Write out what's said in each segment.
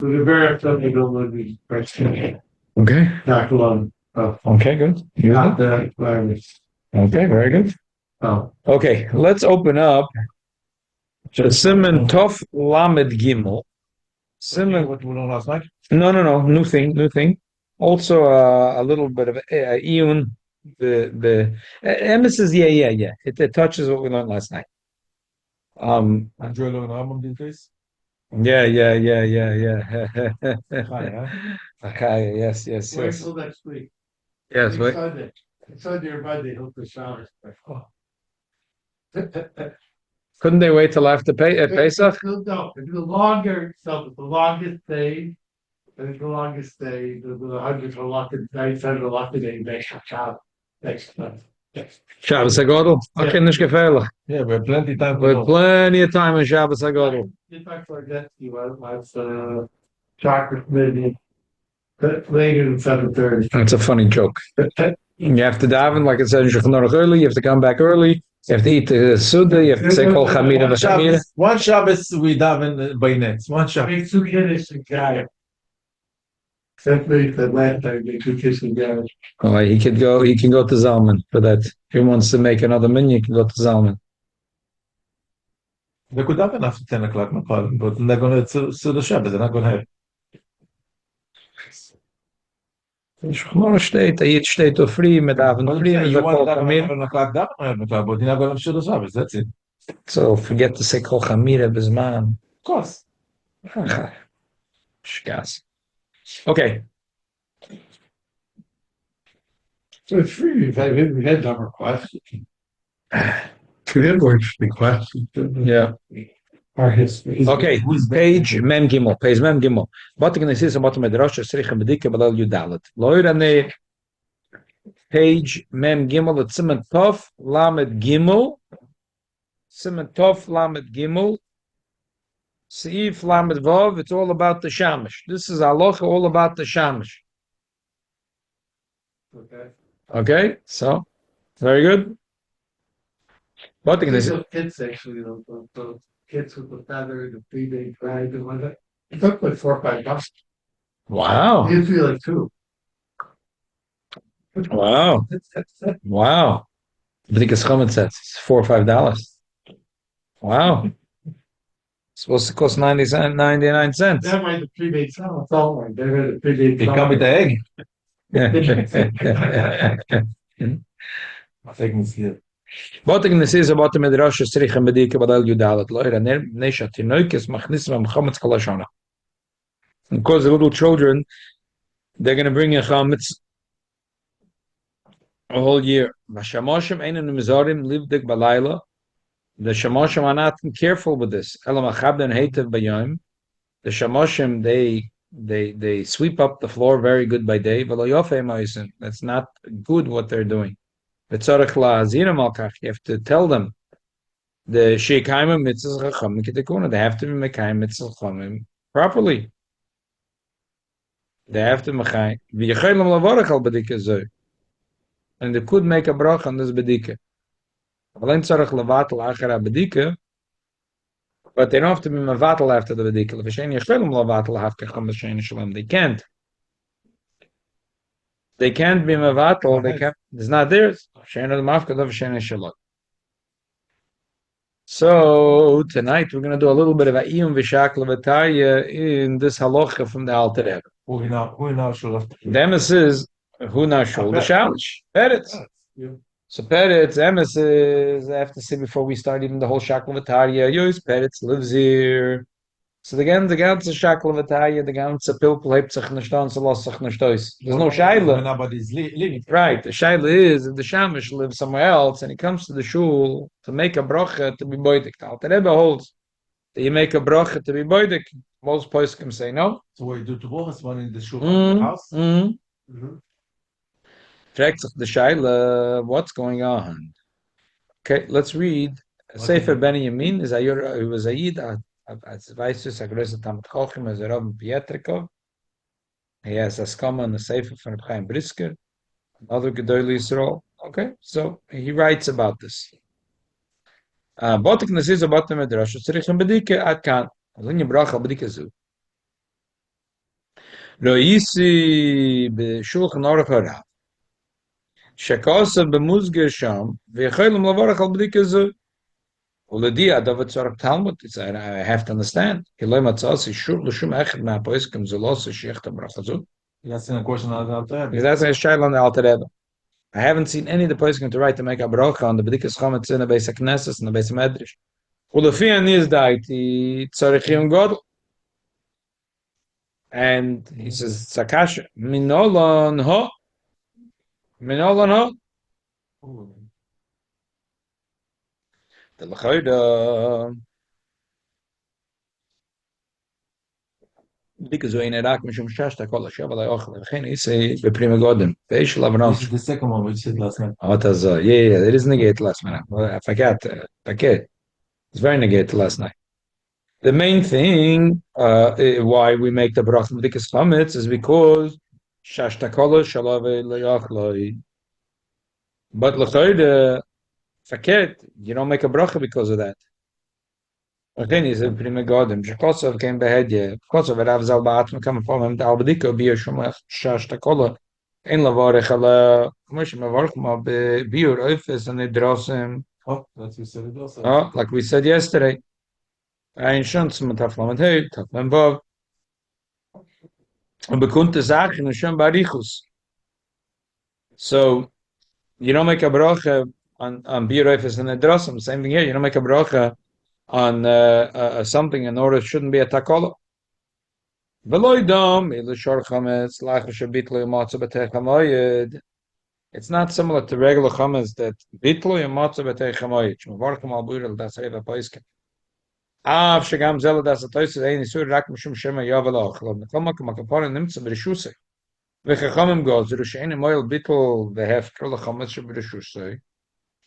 The very something will be question. Okay. Not long. Oh, Okay, good. not the virus. Okay, very good. Oh, Okay, let's open up the Simon Tov Lamed Gimel. Simon. what we learned last night? No. New thing. Also, a little bit of Iyun. The Emes is yeah. It touches what we learned last night. Enjoy learning album these days. Yeah. Hi, huh? Okay, yes. Wait till next week. Yes, wait. Sunday. Sunday or Monday, hope the showers. Oh. Couldn't they wait till after Pesach? No, it's the longer, so the longest day, and the longest day, the hundreds of lucky nights and the lucky day, next child, next month. Shabbos HaGodel? Okay, nicht gefährlich. Yeah, we have plenty of time. We have plenty of time on Shabbos HaGodel. If I forget you, was chocolate maybe later than 7:30. That's a funny joke. You have to daven, like it says in Shulchan Aruch early, you have to come back early, you have to eat the Suda, you have to say Kol Chamira V'Shamira. One Shabbos we daven by nets. One Shabbos. Make two kiddish and guy. Simply the last time make two kiddish and guy. Oh, he can go to Zalman for that. If he wants to make another minyan, he can go to Zalman. They could daven after 10 o'clock, no problem, but they're going to the Shabbos, they're not going to have. In Shulchan Aruch steht, Yid steht to free, mit daven free, mit You Kol want to daven Chamira. 11 o'clock, daven 11 o'clock, but you're not going to the Shabbos, that's it. So forget to say Kol Chamira B'Zman. Of course. Shkas. Okay. So it's free. We had number questions. We had more interesting questions. Yeah. Our history. Okay, page Mem Gimel. Page Mem Gimel. Bottom in the system, bottom of the Rosh, Srichem Bedika, Balal Yudalet. Loirane, page Mem Gimel, at Simon Tov, Lamed Gimel. Simon Tov, Lamed Gimel. Seif Lamed Vav, it's all about the Shamish. This is Halacha, all about the Shamish. Okay, so, very good. Bottom in the system. Kids actually, the kids with the feather, the 3-day drag and whatnot. It took like $4 or $5. Wow. Usually like two. Wow. Bedeikas Chometz says it's $4 or $5. Wow. It's supposed to cost 99 cents. That might the 3-day sale. It's all right. They had a 3-day They come with the egg. I think it's here. Bottom this is about the Midrash Srichem Bedika Badal Yudalat Loira Nesha Tinoikis Machnisma Chometz Kalashana. Because the little children, they're going to bring in Chometz a whole year. Vashamoshim Einen Mizarim Livdik Balayla. The Shamoshim are not careful with this. Elam Achabden Heitev Bayom. The Shamoshim they sweep up the floor very good by day. That's not good what they're doing. You have to tell them the Sheikhaim Mitzvah Chachamim Kitikuna. They have to be Mekayim Mitzvah Chachamim properly. They have to Mekayim. V'yachaylam lavarach al bedika zoi. And they could make a brach on this bedika. Alleen tzarech levatel achar bedika, but they don't have to be mevatel after the bedika. L'v'shein yachaylam lavatel hafkecham b'shein shalom. They can't. They can't be mevatel. They can't. It's not theirs. So tonight we're going to do a little bit of a iyum v'shak levataya in this halacha from the Alter Rebbe. Who now should The emes is who now shul the shalish peretz. So peretz emes is I have to say before we start even the whole shak levataya. Yos peretz lives here. So the ganze shak levataya, the ganze pilpul hebt sich nicht an, so lässt sich nicht aus. There's no shaila. Nobody's living. Right, the shaila is if the shamish lives somewhere else and he comes to the shul to make a bracha to be boidik. The Alter Rebbe holds that you make a bracha to be boidik. Most poskim say no. So what you do to both one in the shul in the house? Fragt sich the shaila, what's going on? Okay, let's read. Sefer Ben Yamin is he was a yid. Als weißes, größer Talmid Chacham, as Rabbi Pietrikov. He has a skama in the Sefer from Chaim Brisker, another Gedolei Yisrael. Okay, so he writes about this. Botik nasiz about the Midrash, tzarich bedika ad kan. Azin bracha bedika zu. Roisi b'shulchan aruch harav. Shekosav b'muzger sham v'yecholim lavarach al b'dika zu. Uledi adavat tzarek Talmud. I have to understand. Kiloi matzasi shur l'shum echad ma'apoiskim zelos shechta bracha zu. He's asking a question on the Alter Because that's a shayla on the Alter Rebbe. I haven't seen any of the poskim to write to make a bracha on the Bedeikas Chometz in the base of Knesset and the base of Medrash. Ulefi ani is daiti tzarech yom gadol. And he says, Sakasha, Minolan ho. Minolan ho. The L'chayda. Because we in Iraq, Mishum Shashta, Kol HaShav, Alay Ochel, V'chein Isei, B'prima Godem, V'eish Lavram. This is the second one we said last night. Oh, that's, yeah, it is negated last night. I forgot. Okay. It's very negated last night. The main thing why we make the bracha Bedeikas Chometz is because Shashta Kol HaShav, Alay But l'chayde, forget, you don't make a bracha because of that. Again, he's a prima godem. Shekosov came behedye. Kosov Rav Zal Ba'atma come from him. Al Bedika be a shumach shashta kola. In lavarech ala k'mosh mavarch ma biur oifes and idrasim. Oh, that's what you said it also. Oh, like we said yesterday. Ein shantz mit aflamet hey, taflem vav. Und bekunte Sachen und schon barichus. So, you don't make a bracha on biur oifes and idrasim. Same thing here. You don't make a bracha on something in order it shouldn't be a takola. It's not similar to regular chametz that bitlu and matzah b'tei chamoyed. Shmavarchim al buirel das reva poisken. Av shegam zela das atoyses ein isur rak mishum shema yavel ochlom. Nekoma k'makaporin nimtza b'rishusei. V'chachamim goz rushein moil bitl v'hefker l'chametz sheb'rishusei.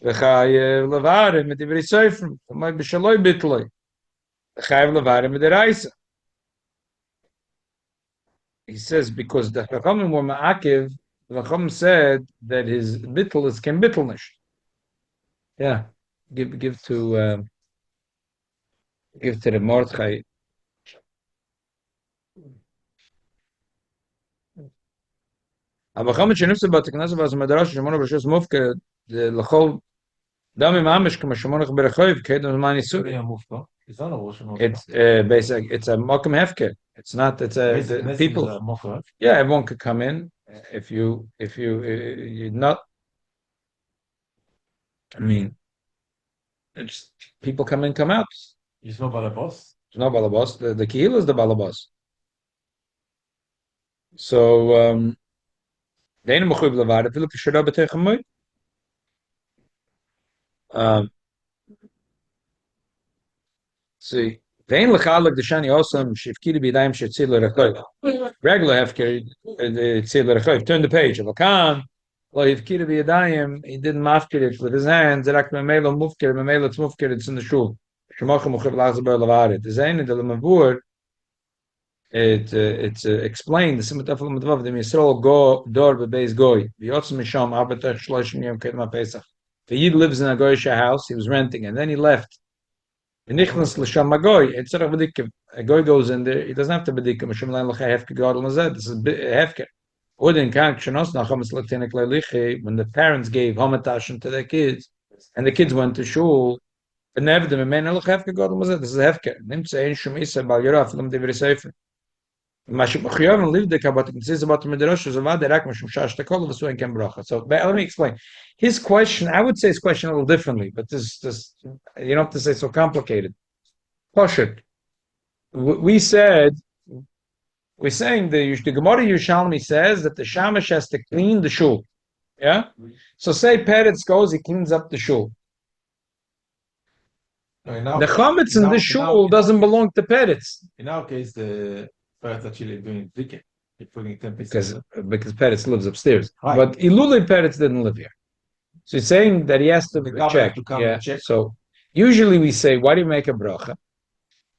V'chayev levarim mit ivri seifrim. V'may b'shaloi bitloi. V'chayev levarim mit deraisa. He says because the Chachamim were ma'akiv, the Chacham said that his bittul is ken bittelnish. Yeah, give to the Mordechai. Aber Chacham shenifse bat Knesset was Madarash Shemona b'Shus Mufke l'chol dami mamish k'ma Shemonach b'Rechoiv kedem zman yisur. It's not a washing. It's basic. It's a mokum hefker. It's not. It's a people. Yeah, everyone could come in if you you're not. I mean, it's people come in, come out. It's not balabos. It's not balabos. The kihil is the balabos. So they ain't mechuyev levad. If you look at shara b'tei chamoy. See. Vein lechalik the shani osam shivkiri b'yadayim shetzil l'rechoy. Regular hefker tzil l'rechoy. Turn the page. Lakan lo yivkiri b'yadayim. He didn't mafkir it with his hands. Zerak memelo mufkir. Memelo it's mufkir. It's in the shul. Shemachim uchiv lachzaber levaret. The zayin the lemavur. It's explained. The simatafel medvav. The Yisrael go dor bebeis goy. V'yotzim misham abatach shloshim yom kedma pesach. The Yid lives in a goyish house. He was renting and then he left. Nichnas l'sham magoy. It's sort of bedikah. A goy goes in there. He doesn't have to bedikah. Mishum lein l'chai hefke gadol mazed. This is hefke. Odin kank shenos nachamas l'tenek le'lichi. When the parents gave hamatashim to their kids, and the kids went to shul, and nevdim emen l'chai hefke gadol mazed. This is hefke. Nimtze ein shum isa bal yoraf l'm divri sefer. Mashim chiyavim livdek but it says about the midrash zavad derak mishum shash tekol v'su en ken bracha. So let me explain. His question, I would say his question a little differently, but this you don't have to say so complicated. Poshut. We're saying the Gemara Yerushalmi says that the shamash has to clean the shul. Yeah? So say Peretz goes, he cleans up the shul. No, the chametz in the shul doesn't belong to Peretz. In our case, the Peretz actually doing dike. He's putting 10%. Because Peretz lives upstairs. Right. But Iluli Peretz didn't live here. So he's saying that he has to check. Check. So usually we say, why do you make a bracha?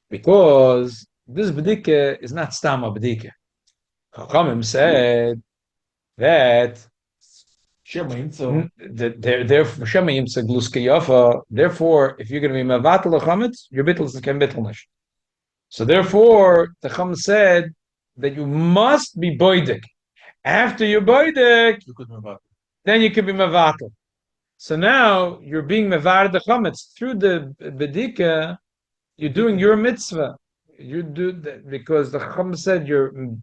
Because this bedika is not stama bedika. Chachamim said that therefore, if you're going to be mevatel chametz, your bittul can bittul. So therefore, the Chacham said that you must be boidik. After you're boidik, You could move up. then you can be mevatel. So now you're being mevar the chometz through the bedika. You're doing your mitzvah. You do that because the chometz said you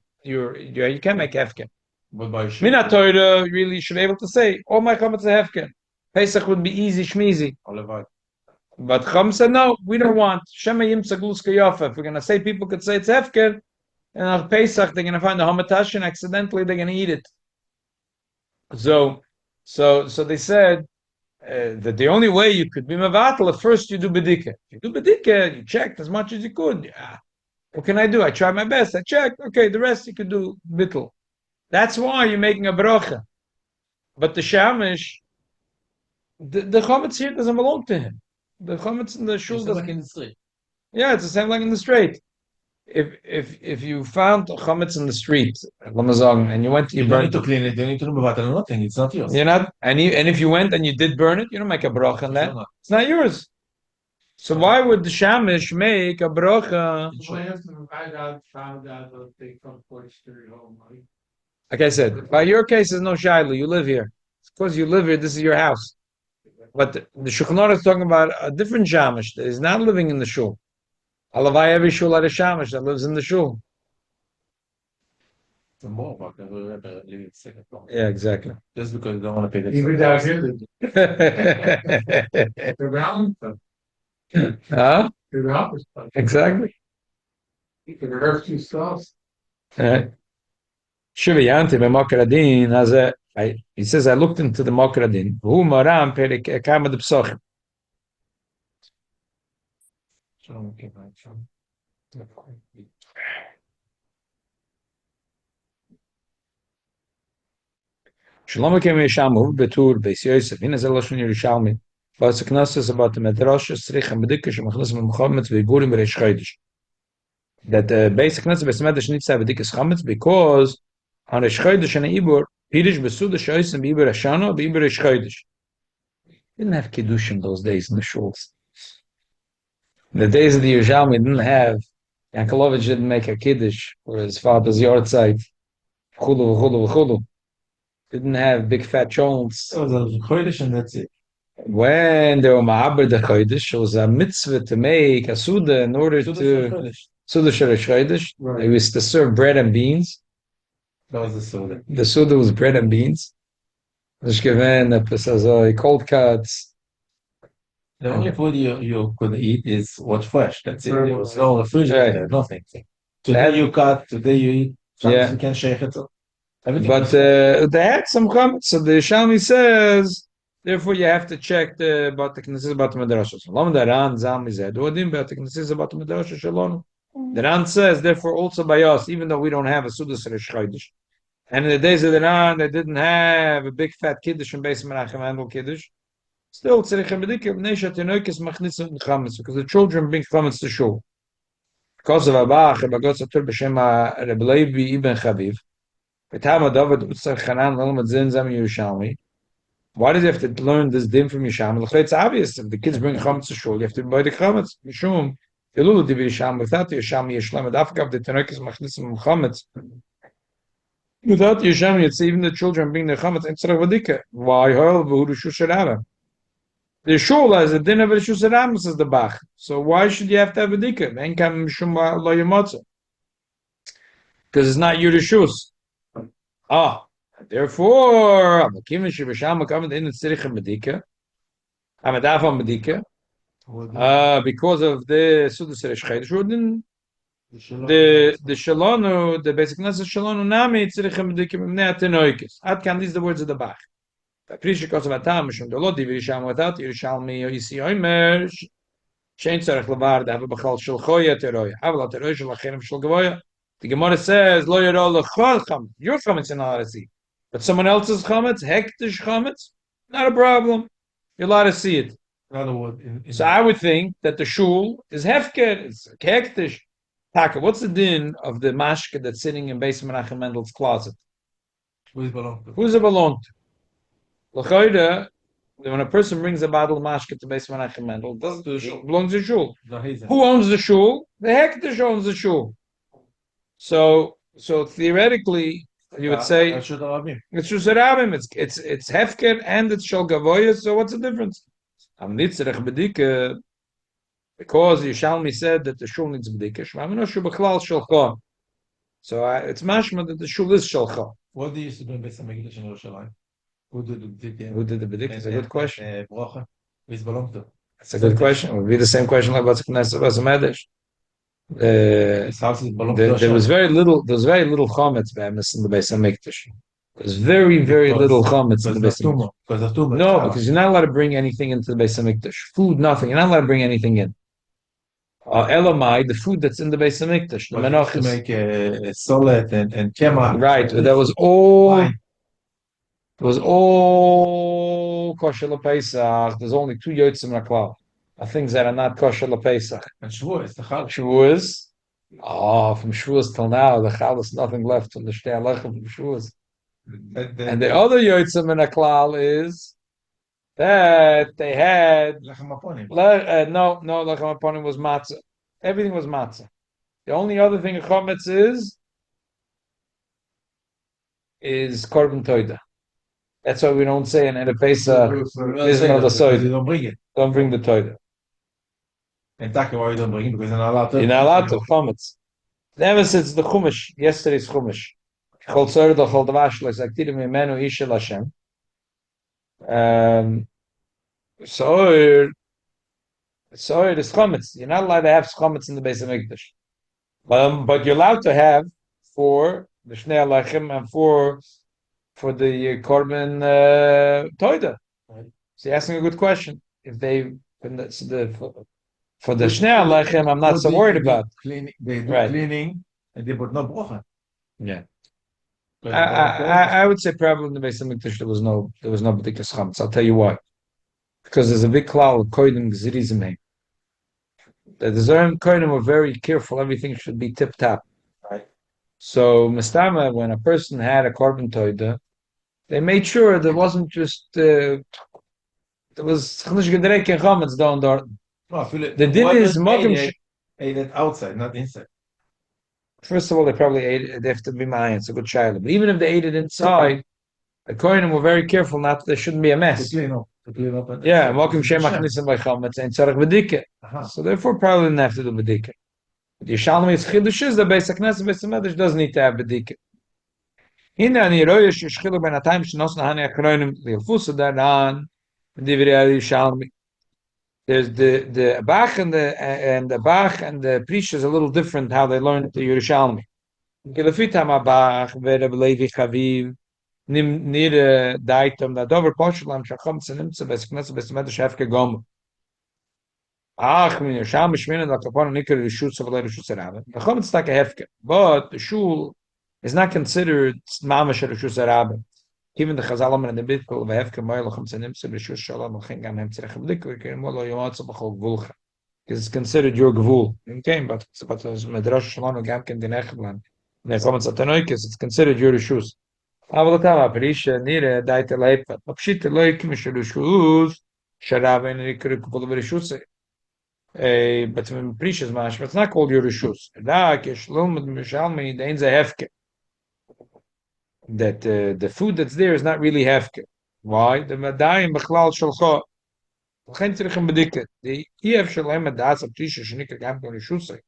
can't make hefken. But by Mina Torah, really, you should be able to say, all my chometz are hefken. Pesach would be easy, shmizi. But Chum said, no, we don't want. Shema Yimtza Gluska Yofa. If we're going to say people could say it's hefken, and on Pesach they're going to find the hamatash and accidentally they're going to eat it. So they said that the only way you could be mevatel at first you do bedika. If you do bedika, you checked as much as you could. Yeah. What can I do? I tried my best. I checked. Okay, the rest you could do bittul. That's why you're making a bracha. But the shamish, the chometz here doesn't belong to him. The chometz in the shul doesn't. like in the street. Yeah, it's the same like in the street. If you found chometz in the street, Lamazong, and you went, You don't burned need to clean it. You need to remove it. Nothing. It's not yours. You're not, and if you went and you did burn it, you don't make a bracha on that. It's not yours. So why would the shamish make a bracha? Found out those things from 40th Street home, right? Like I said, by your case is no shiloh. You live here. Of course, you live here. This is your house. But the Shulchan Aruch is talking about a different shamish that is not living in the shul. Alavai every shul had a shamish that lives in the shul. Yeah, exactly. Just because you don't want to pay the Even down here, the ground, Huh? the ground, Exactly. you can rehearse two stuffs. Shiva Yanti Makar Adin has he says I looked into the Makar Adin. Who Maram Perik Kama the Psoch. Shalom came Yeshamu Betur Beis Yosef. In Azaloshun Yerushalmi. Was the Knesset about the Medrash Srich and Bedeikas Shemachnas Muhammad Veiburim Reish Chodesh. That the basic Knesset Beis Medrash needs to have Bedeikas Chametz because on Reish Chodesh and Ibur Pirish Besuda Shoyis and Ibur Hashana Ibur Reish Chodesh. Didn't have Kiddush in those days in the shuls. In the days of the Yerushalmi didn't have Yankelovich didn't make a Kiddush for his father's yard site. Chulu v'chulu v'chulu. Didn't have big fat chonts. So the Chodesh and that's it. When they were ma'aber the Chodesh, it was a mitzvah to make a suda in order to suda sherish Chodesh. They used to serve bread and beans. That was the soda. The suda was bread and beans. There's given a cold cuts. The only food you could eat is what's fresh. That's it. There was no refrigerator, nothing. Today you cut, today you eat. Sometimes you can shake it. But they had some chametz. So the Shalmi says, therefore you have to check the Knesset about the Medrash. Shalom the Ran Zam is Edodim, but the Knesset about the Medrash Shalom. The Ran says, therefore also by us, even though we don't have a Sudas Reish Chodesh, and in the days of the Ran they didn't have a big fat Kiddush and Beis Menachem handle Kiddush. Still, tzarich bedika b'nei shatinoikis machnitzim chametz because the children bring chametz to shul. Because of Abba, Chabagot Satur b'shem Reb Levi ibn Chaviv. V'tama David utzar Chanan l'elmad zin zam Yerushalmi. Why does he have to learn this din from Yerushalmi? It's obvious if the kids bring chametz to shul, you have to buy the chametz. Mishum Elulu divi Yerushalmi without Yerushalmi Yeshlam Adafkav the tinoikis machnitzim chametz. Without Yerushalmi, it's even the children bring the chametz and tzarich bedika. Why hol v'hu rishus sharava? The shul has a din of Rishus Ramas as the Bach. So why should you have to have a dikah? Because it's not your Rishus. Therefore, because of the Sudas Reish Chodesh, the Shalonu, the basic Nasa Shalonu Nami, Tzirichem Bedika Mimnei Atenoikis. Ad can these the words of the Bach. Appreciate of atam mishum dolot divi Yerushalmi without Yerushalmi or Yisi Omer shein tzarech levar da have b'chal shel choya teroya havla teroya shel acherim shel gavoya. The Gemara says lo yero lechol chametz. Your chametz you're not allowed to see, but someone else's chametz, hektish chametz, not a problem. You're allowed to see it. So I would think that the shul is hefker, it's hektish. Taka, what's the din of the mashke that's sitting in Beis Menachem Mendel's closet? Who does it belong to? Who does it belong to? L'chayda, when a person brings a bottle of mashke to Beis Menachem Mendel, it belongs to the shul. Who owns the shul? The hektish owns the shul. So So theoretically, you would say it's Shusarabim, it's Hefker and it's Shal Gavoya, so what's the difference? Am Nitzrech Bedike, because Yishalmi said that the shul needs Bedike, Shmamino Shu Bechlal Shalcha. So it's mashma that the shul is Shalcha. What do you used to do in Beis Hamikdash in Yerushalayim? Who did the Bedike? It's a good question. Bracha? Who is belong to? It's a good question. It would be the same question like what's Knesset Medesh. His house is belong to There was very little chometz be'emes in the Beis Hamikdash. There's very little chometz in the Beis Hamikdash. Because of tumor. No, because you're not allowed to bring anything into the Beis Hamikdash. Food, nothing. You're not allowed to bring anything in. Elamai, the food that's in the Beis Hamikdash, the menachos. To make a solid and kema. Right, that was all. It was all kosher lePesach. There's only 2 yotzim raklal. Things that are not kosher lePesach. And Shavuos, the Chal. Shavuos. From Shavuos till now, the Chal is nothing left from the Shtei Alechem from Shavuos. And the other yotzim in a klal is that they had Lechem Aponim. no, Lechem Aponim was matzah. Everything was matzah. The only other thing in Chometz is korban toida. That's why we don't say in a Pesach is not the soida. You don't bring it. Don't bring the toida. And Taka, why you don't bring it? Because you're not allowed to. You're not allowed to. Chometz. Ever since the Chumash, yesterday's Chumash. Chol tzor do chol davash lo zaktirim imenu isha Hashem. So is chometz. You're not allowed to have chometz in the Beis Hamikdash, but you're allowed to have for the Shnei Alachim and for the korban toida. So you're asking a good question. If they for the Shnei Alachim, I'm not so worried about. They do cleaning and they put no bracha. Yeah. I would say probably in the Beis Hamikdash there was no Bedeikas chometz. I'll tell you why. Because there's a big cloud of koidim gzirizim. The Zorim koidim were very careful. Everything should be tip top. Right. So Mistama, when a person had a korban toida, they made sure there wasn't just there was chnish gedrek and chometz down there. No, the din is ate it outside, not inside. First of all, they probably ate it. They have to be mine. It's a good child. But even if they ate it inside, the kohenim were very careful not. There shouldn't be a mess. To clean up. Yeah, welcome Shem Achnisim by Chometz and Tzarech Bedike. So therefore, probably didn't have to do Bedike. But Yishalmi is Chidush is the Beis Knesset Beis Medrash doesn't need to have Bedike. Hina ani royesh yishchilu ben atayim shenos nahani akronim lielfusa daran divrei Yishalmi. There's the Bach and the Bach and the Prish is a little different how they learned the Yerushalmi. Gelefita Bach ve'Reb Levi Chaviv nir daitem da dover poshulam shachom tzenim tzebes knesset besmedesh hefke gom. Min Yerushalmi shminen da kapon nikar rishut sevle rishut zerabe. The Chometz tak a hefke, but the shul is not considered mamash rishut zerabe. Even the Chazalim and the Bidkol of Hefke Moilachim Tzenim Rishus Shalom Chingam Hem Tzerech B'Dikul Molo Yomatz B'Chol Gvulcha, because it's considered your Gvul. Okay, but Medrash Shalom Gam Ken Dinechlan. Nechometz Atanoikis, it's considered your Rishus. Avalotama Perisha Nire Daita Leipa. Apshit Loik Mishur Rishus Sharav and Rikuru Kupol Rishus. But Perisha's Mash, but it's not called your Rishus. Dak Yeshlum Mishalmi Dainza Hefke. That the food that's there is not really hefker. Why? The madayim b'chlal shalcha. L'chein tzirichem b'diket. The ef shalem adas of prisha shenikar gam kon rishusay.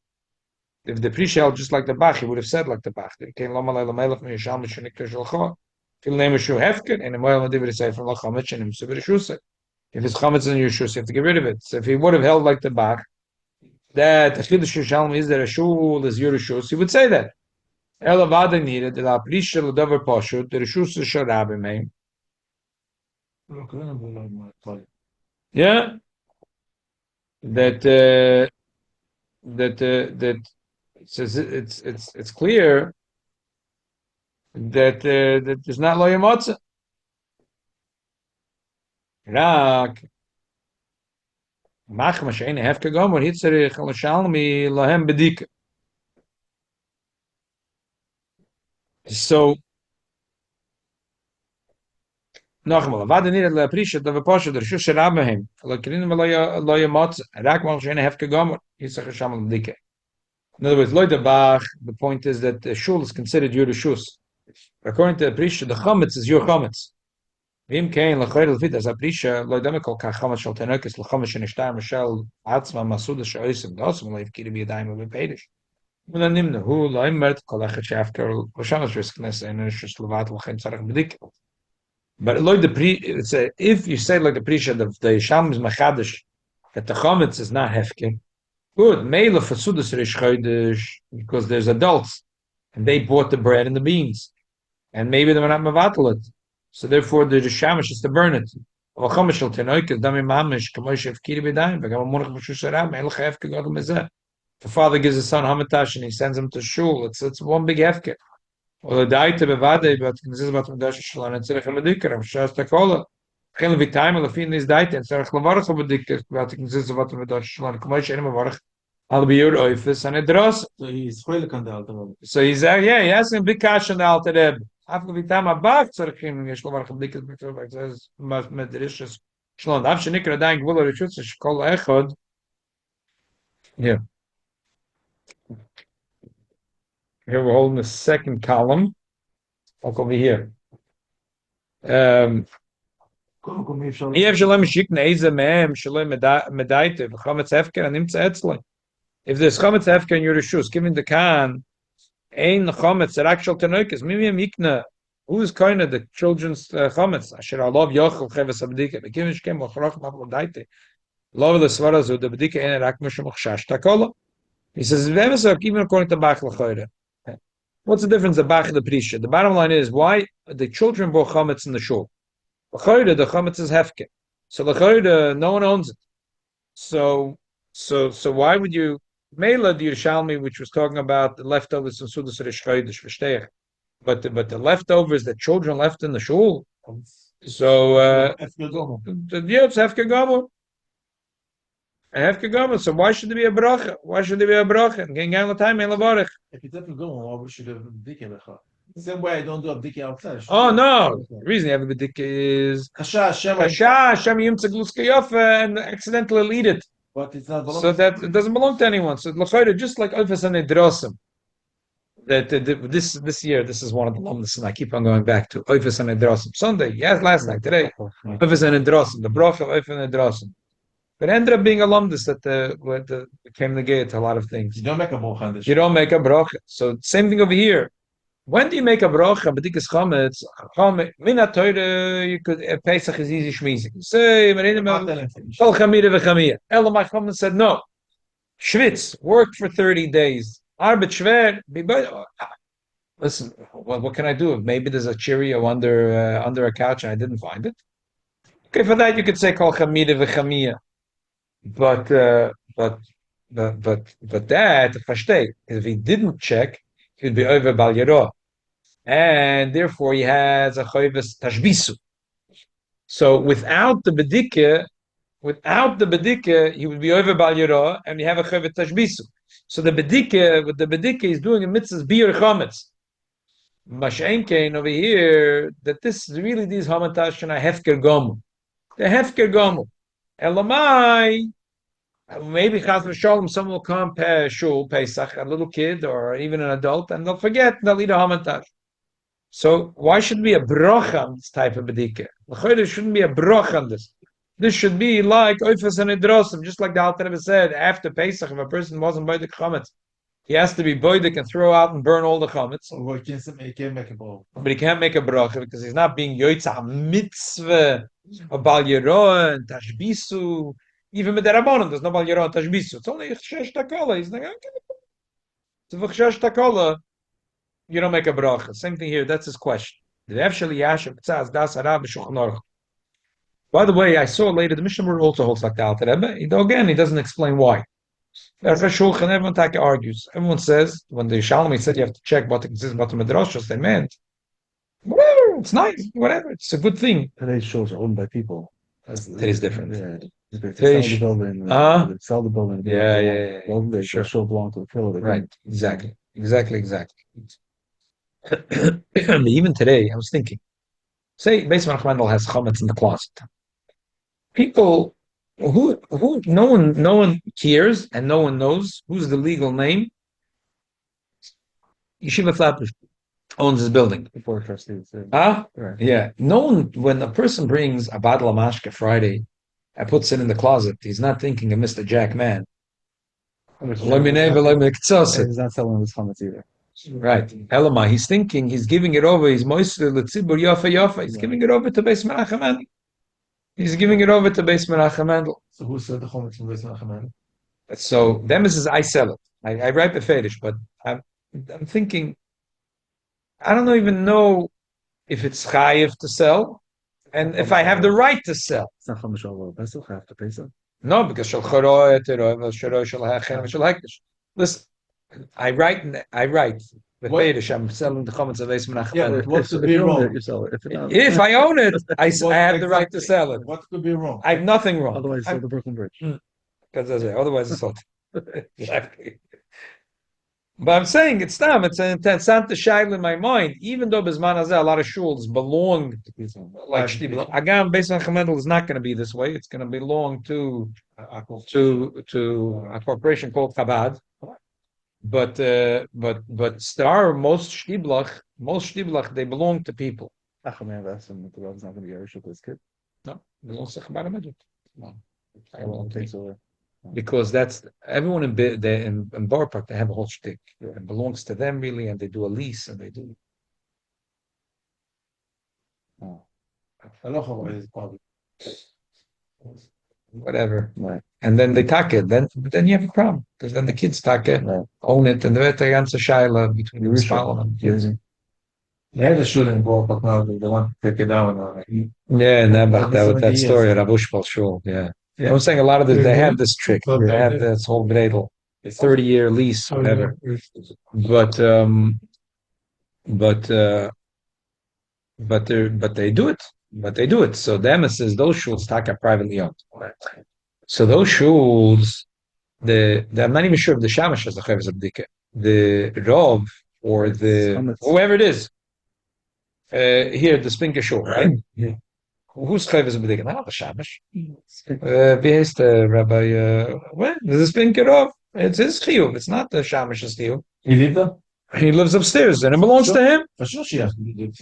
If the prisha held just like the Bach, he would have said like the Bach. There came lamalei lamelech miyasham shenikar shalcha. Fil name shu hefker and a moel nadiv say from lachametz and him subirishusay. If it's chametz in Yerusha, you have to get rid of it. So if he would have held like the Bach, that the chidush shalom is that a shul is Yerusha, he would say that. Ela vada needed the prisha l'davar pashut the rishus sharabim meim. Yeah, that says it's clear that there's not lo yamotza. Rak mach mashein hefke gomer hitzerich l'shalmi lahem bedika. So, nochmal, what did the appreciate of a posher the Rishus Sharabim? Like in lo yamotz, rak mal shene hefke gomer. He said shamal dike. In other words, loydabach. The point is that the shul is considered your rishus. According to the Prisha, the Chometz is your Chometz. Vim kein lechoyr lefit as a Prisha loydamikol ka Chometz shel tenokes lechometz shenishtar mishel atzma masuda sheoisim dosum leif kiri b'yadayim v'pedish. When nimna hu loymert kol echet sheafter l'shamas riskness and it's levat l'chem tzarech b'dik. But loy the pri, it's a, if you say like the Prisha, the Yishalm is machadish that the Chometz is not hefker. Good, meila for sudas rish chodesh because there's adults and they bought the bread and the beans. And maybe they were not mavatal it. So therefore the shamash is to burn it. The father gives his son hamatash and he sends him to shul. It's one big hefker. Or the daite bevade, but this is what Madash Shalom and Tzerech Medikar, Shas Takola. Chil v'tayim lefin is daite and Tzerech Levarach Medikar, but this is what Madash Shalom. K'may she'enim Levarach al biyur oifis and edros. So he's chaylik on the Alter Rebbe. So he's yeah, he asks him big cash on the Alter Rebbe. After v'tayim abach tzerechim yesh Levarach Medikar, but says Medrash Shalom. Av shenikra dayin gvul rishutz shkol echad. Yeah. Here we're holding the second column. Look over here. If there's chometz hefker in your rishus, given the kan, ein chometz er actual tenoikes. Mimi mikna. Who is kind of the children's chometz? Asher alav yochel cheves abdika. Bekim shkem ochrach mablo daite. Love the svaras of the abdika en rak mishum chash takola. He says, even according to Bach L'choyre. What's the difference, the Bach and the Prisha? The bottom line is, why the children bought Chometz in the shul? L'choyre, the Chometz is hefke. So L'choyre, no one owns it. So why would you, Mela the Yerushalmi, which was talking about the leftovers in Sudas Rish Chodesh v'shteich, but the leftovers that children left in the shul. So yeah, it's hefke gomor. So why should there be a bracha? Why should there be a bracha? If it doesn't go, why should have bdike? The same way I don't do a bdike outside. Oh no! The reason you have a bdike is Hashem yimtzak luskayofa and accidentally eat it. But it's not so that it doesn't belong to anyone. So l'chayre, just like Oifas and Edrosim. That this year, this is one of the lumnus, and I keep on going back to Oifas and Edrosim. Sunday, yes, last night, today, Oifas and Edrosim, the bracha of Oifas and Edrosim. But it ended up being a lumdus that became the gate to a lot of things. You don't make a bracha on this. You don't make a bracha. So same thing over here. When do you make a bracha? Bedeikas chometz. Mina Torah, you could Pesach is easy shmizi. Say, Kol chamira v'chamia. Elamai chometz said no. Schwitz worked for 30 days. Arbet shver. Listen, what can I do? Maybe there's a Cheerio under a couch and I didn't find it. Okay, for that you could say Kol chamira v'chamia. But that verstehe. If he didn't check, he would be over bal yaro, and therefore he has a choives tashbisu. So without the bedike, he would be over bal yaro, and you have a choives tashbisu. So the bedike, with the bedike, is doing a mitzvah bir chometz. Mashenkein over here that this is really these hamatash and a hefker gomu. The hefker gomu. Elamai, maybe Chas v'Shalom, someone will come shul Pesach, a little kid or even an adult, and they'll forget, they'll eat a hamantash. So why should be a bracha on this type of bedika? There shouldn't be a bracha on this. This should be like Oifas and Idrosim, just like the Alter Rebbe said, after Pesach, if a person wasn't boidik chometz, he has to be boidik and throw out and burn all the chometz. He can't make a bracha. But he can't make a bracha because he's not being yoytza mitzvah. A bal yero and tashbisu, even with the rabbanon, there's no bal yero and tashbisu. It's only chshesh takola. He's like, okay. So for chshesh takola, you don't make a bracha. Same thing here. That's his question. By the way, I saw later the Mishnah also holds like the Alter Rebbe. Again, he doesn't explain why. Everyone argues. Everyone says when the Shalom said you have to check what exists about the Midrashos, they meant. Whatever, it's nice, whatever, it's a good thing. Today's shows are owned by people. Today's different. Yeah. They sell the building. Yeah. They show belong to the killer. Right, exactly. Even today, I was thinking, say, Beis Rachmandel has chometz in the closet. People who no one cares and no one knows who's the legal name Yeshiva Flatbush owns this building. The board trustees. Huh? Right. Yeah. No one, when a person brings a bottle of mashke Friday and puts it in the closet, he's not thinking of Mr. Jack Man. He's not selling this Chometz either. Right. Elamai, he's thinking, he's giving it over, he's moister letzibur yafa yafa, he's giving it over to Beis Menachem Mendel. He's giving it over to Beis Menachem Mendel. So who said the Chometz from Beis Menachem Mendel? So them is I sell it. I write the fetish, but I'm thinking, I don't even know if it's chayiv to sell, and if I have the right to sell. It's not Chometz Shalom. I still have to pay some. No, because shel choroy terov shel shel hachem shel hekdesh. Listen, I write the fetish. I'm selling the Chometz of Beis Menachem. Yeah, but what could be wrong? If I own it, I have the right to sell it. What could be wrong? I have nothing wrong. Otherwise, it's the Brooklyn Bridge. Because otherwise it's not. Exactly. But I'm saying it's not the shail in my mind. Even though Bisman Hazeh, a lot of shuls belong like Agam Beis Menachem Mendel is not going to be this way. It's going to belong to a corporation called Chabad. But Star most shtiblach they belong to people. Acham asked him if the Rav's not going to be Irish with his kid. No, belongs to Chabad Amedut. No, I won't think so. Because that's everyone in Borough Park. They have a whole shtick. It belongs to them really, and they do a lease and they do. Whatever, right. And then they take it. Then you have a problem because then the kids take it, right. Own it, and the ganze shaila between the Spal and the kids. They had a shul in Borough Park now. They want to take it down. Yeah, that story at Abu Shpal Shul. Yeah. I'm saying a lot of this, they have this trick. They have this whole bredel, 30-year lease, whatever. But they do it. But they do it. So the emes says those shuls taka privately owned. So those shuls, I'm not even sure if the shamash has the chavis of dika. The rov or the whoever it is. Here the Spinker shul, right? Yeah. Who's chavis of dika? Not the shamash. Behest Rabbi. Well, there's a Spinker rov. It's his chiyuv. It's not the shamash's chiyuv. He lived there? He lives upstairs, and it belongs to him. For sure, she has to be.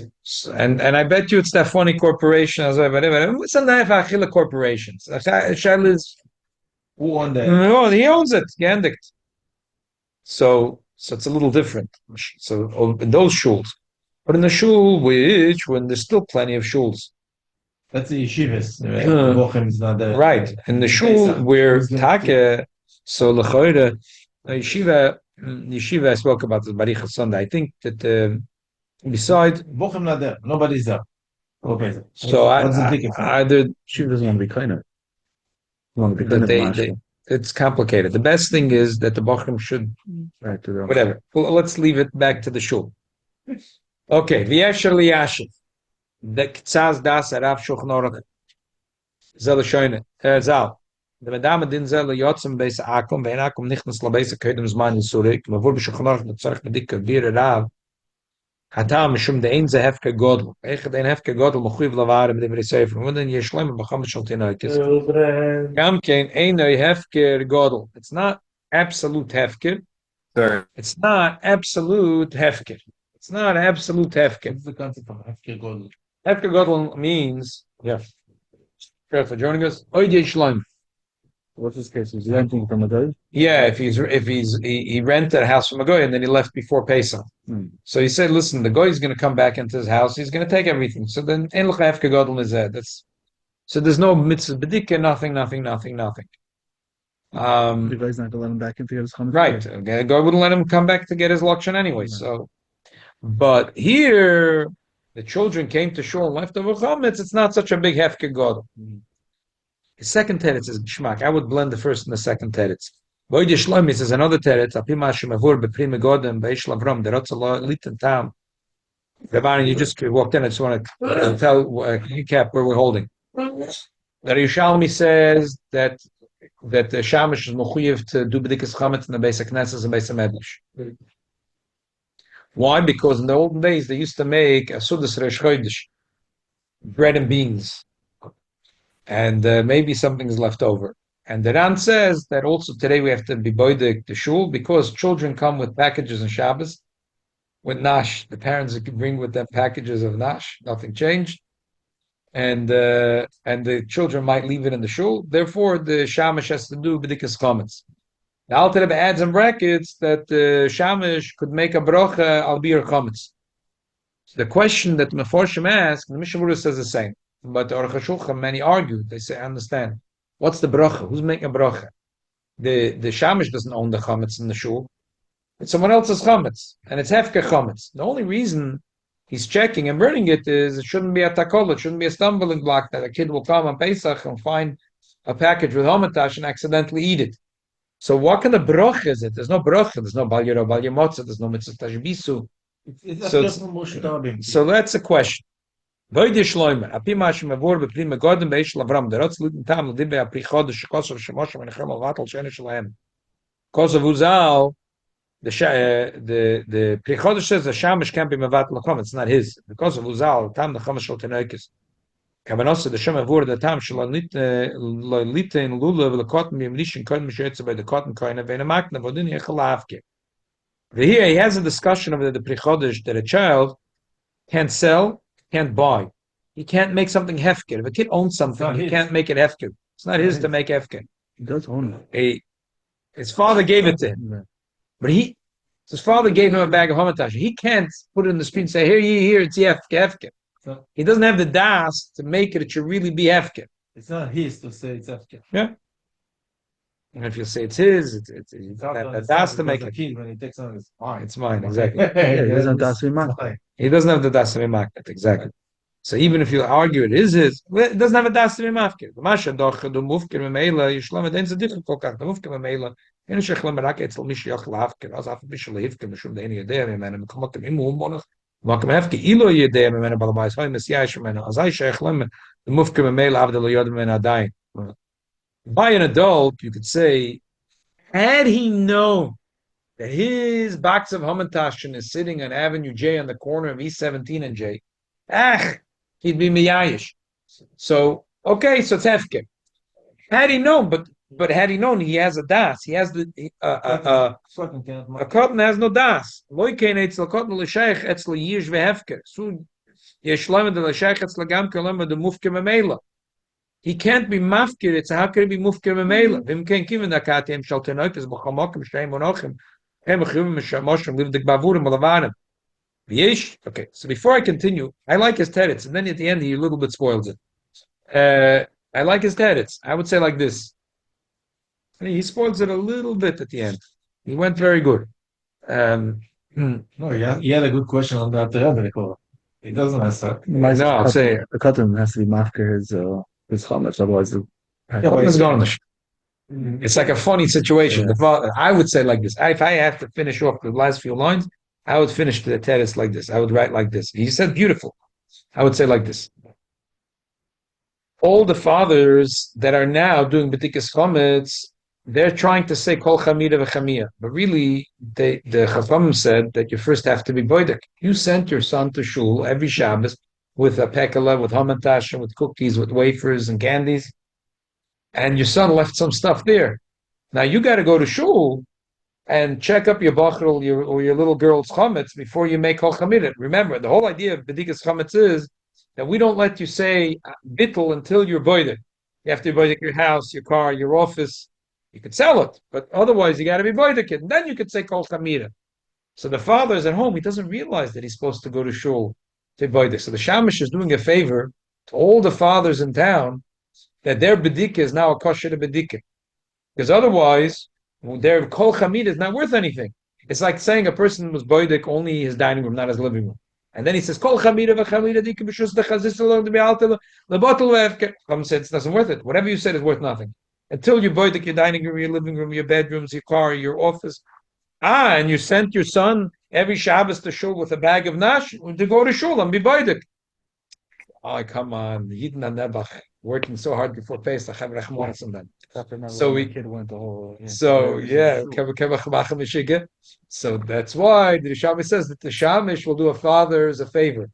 And I bet you it's that funny corporation as well. It's a Achila corporations. Shal is who owned that? No, he owns it. Gendikt. So it's a little different. So in those shuls, but in the shul when there's still plenty of shuls. That's the yeshivas. Is not there. Right. In the shul where take, so l'choire yeshiva I spoke about the Bedeikas Sunday. I think that beside Bochem not there, nobody's there. Okay. So either she doesn't want to be kind of. It's complicated. The best thing is that the Bochum should whatever. Well, let's leave it back to the shul. Okay, V'yesher liyashiv. The Ktsaz das Rav Shulchan Aruch. Zal shoyne. Zal. The Madame din zel yotzem beis akum vein akum nichnas labeis kedem zman yisurik mavur b'shulchan aruch b'tzarich b'dikka bir Rav hatam mishum de ein ze hefke godel echad ein hefke godel mechuyev lavar mit dem sefer und then yeshleim b'cham shaltinaikis gam kein ein neu hefke godel. It's not absolute hefke. It's not absolute hefke. It's not absolute hefke. What's the concept of hefke godel? Hefke godel means Sure for joining us. Oid yeshleim. What's his case? He's renting from a guy? Yeah, if he rented a house from a guy and then he left before Pesach. So he said, listen, the guy is going to come back into his house. He's going to take everything. So then, so there's no mitzvah bedika, nothing. The guy's not going to let him back into his home. Right. Okay. God wouldn't let him come back to get his lokshan anyway. Right. So, but here, the children came to shul and left over chometz. It's not such a big hefke god. The second teretz is geshmak. I would blend the first and the second teretz. Boyd Shlomis is another teretz. Apima shemavur beprime godem beishavram. The Ratzallah litin tam. Rabban, you just walked in. I just want to tell recap where we're holding. The Yerushalmi says that the shamash is mechuyev to do b'dikas chometz in the basic knesses and basic medrash. Why? Because in the olden days they used to make a sudas reish chodesh, bread and beans. And maybe something is left over. And the Ran says that also today we have to be boidik the shul because children come with packages and Shabbos, with nash. The parents could bring with them packages of nash. Nothing changed, and the children might leave it in the shul. Therefore, the shamash has to do b'dikas chometz. The Alter Rebbe adds in brackets that the shamash could make a brocha al bir chometz. The question that Meforshim asked, the Mishnah Berurah says the same, but the Aruch HaShulchan, many argue. They say, I understand. What's the bracha? Who's making a bracha? The shamash doesn't own the chometz in the shul. It's someone else's chometz, and it's hefker chometz. The only reason he's checking and burning it is it shouldn't be a takol, it shouldn't be a stumbling block that a kid will come on Pesach and find a package with homatash and accidentally eat it. So what kind of bracha is it? There's no bracha, there's no bal yiro, bal yimotza, there's no mitzvah tashbisu. So that's a question. Voide shloimer, api mashim avor bepri megodem beish lavram, derotz luten tam ledibe apri chodesh shekosov shemoshim and echem avatal shene shalahem. Kosov uzal, the pri chodesh says the shamish can't be mevatel lakom, it's not his. Because of uzal, tam the chomesh shel tenoikis. Kavanos the shem avor the tam shel lite in lulav lekotten bim lishin koin mishetze by the cotton coin of a makna vodin yechalavke. Here he has a discussion of the pri chodesh that a child can't sell, can't buy. He can't make something hefker. If a kid owns something, he can't make it hefker. It's not his to make hefker. He does own it. His father gave it to him. But his father gave him a bag of homatash. He can't put it in the street and say, here, it's hefker. He doesn't have the das to make it should really be hefker. It's not his to say it's hefker. Yeah. And if you say it's his, it's that das to make it. Kid, when he takes on it's mine. It's mine, exactly. Yeah, he doesn't das v'mak. He doesn't have the das v'maknet, exactly. So even if you argue it is his, well, it doesn't have a das v'maknet. The masha doch du mufker meila yishlam it ain't difficult kach. The mufker meila in shechlam rak etzel mish yach lafker as af mish lehifker mishum de eni yedei memena mekomot imu monach makom hefke ilo yedei memena balabais hoy mesiyah shemena as I shechlam the mufker meila avdel yod memena dain. By an adult, you could say, had he known that his box of hamantashen is sitting on Avenue J on the corner of E17 and J, he'd be miyayish. So, okay, so it's hefker. Had he known, but had he known, he has a das. He has a cotton has no das. Loikein etzel cotton l'sheich etzel yish vehefker. So yeshloim de l'sheich etzel gam kolem de mufke memela. He can't be mafkir. It's how can he be mufkir memela? Vim ken kiven dakatim shal tenoikes b'chamokim shteim monochim hem chuvim mishamoshim live dik bavurim malavanim. V'yesh. Okay, so before I continue, I like his teretz, and then at the end he a little bit spoils it. I like his teretz. I would say like this. He spoils it a little bit at the end. He went very good. No, he had a good question on that. He doesn't answer. No, I'll say the cotton has to be mafker his chometz, otherwise it's like a funny situation. Yeah. I would say like this. If I have to finish off the last few lines, I would finish the teretz like this. I would write like this. He said beautiful. I would say like this. All the fathers that are now doing Bedeikas Chometz, they're trying to say Kol Chamira v'Chamia. But really, the Chachamim said that you first have to be boidek. You sent your son to shul every Shabbos with a pekala, with hamantash, with cookies, with wafers and candies. And your son left some stuff there. Now you got to go to shul and check up your bachrul or your little girl's chometz before you make Kol Chamira. Remember, the whole idea of Bedeikas Chometz is that we don't let you say bittul until you're boidek. You have to boidek your house, your car, your office. You could sell it, but otherwise you got to be boidek it. And then you could say Kol Chamira. So the father is at home. He doesn't realize that he's supposed to go to shul to boidek. So the shamash is doing a favor to all the fathers in town that their bedika is now a kosher bedika. Because otherwise, their Kol Chamira is not worth anything. It's like saying a person was boidek only his dining room, not his living room. And then he says, Kol Chamira v'Chamira dika b'shus dechazis along the be'altel lebottel v'efke. Chum said it doesn't worth it. Whatever you said is worth nothing. Until you boidek your dining room, your living room, your bedrooms, your car, your office. And you sent your son every Shabbos to shul with a bag of nash to go to shul and be boidek. Oh, come on. Yidden and Nebach working so hard before Pesach. So kid went the whole. So that's why the Shamish says that the Shamish will do a father as a favor.